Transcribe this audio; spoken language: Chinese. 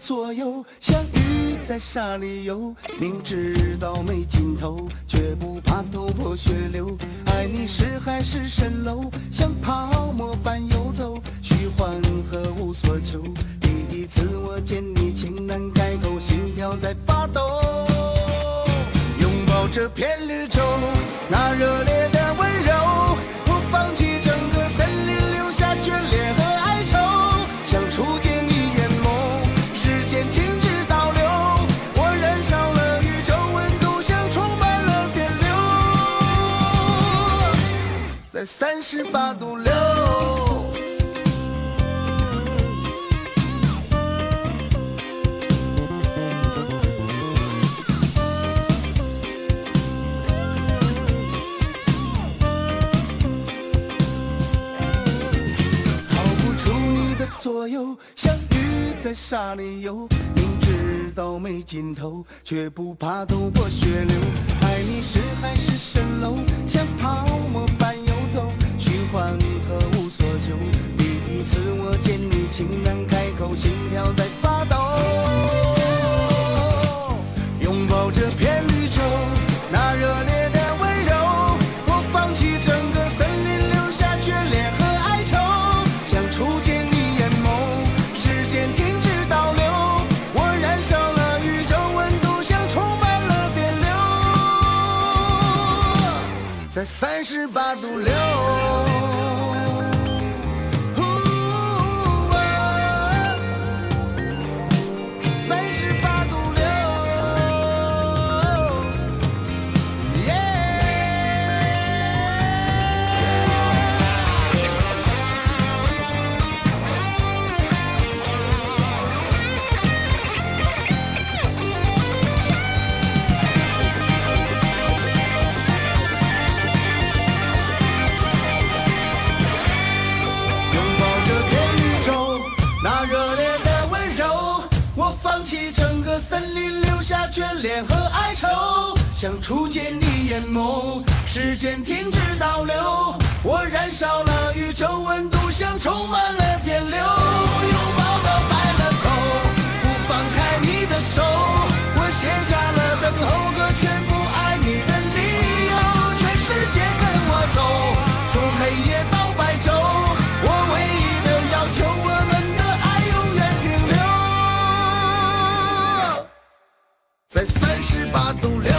左右，像鱼在沙里游。明知道没尽头，却不怕头破血流。爱你是海市蜃楼，像泡沫般游走，虚幻和无所求。第一次我见你，情难开口，心跳在发抖。拥抱这片绿洲，那热烈的温柔，我放弃整个森林，留下眷恋和哀愁。想触见你眼眸，时间停止倒流，我燃烧了宇宙温度，像充满了电流，在38.6度。左右，像鱼在沙里游，明知道没尽头，却不怕头破血流。爱你是海市蜃楼，像泡沫般游走，虚幻和无所求。第一次我见你，情难开口，心跳在发抖。拥抱这片绿洲，那热烈的温柔，我放弃整个森林，留下眷恋和哀愁。想触见你在38.6度。森林留下眷恋和哀愁，想触见你眼眸，时间停止倒流，我燃烧了宇宙温度，像充满了电流。拥抱到白了头，不放开你的手，我写下了等候和全部爱你的理由。全世界跟我走，从黑夜到白昼，我唯一的要求，我们的爱永远停留在38.6度。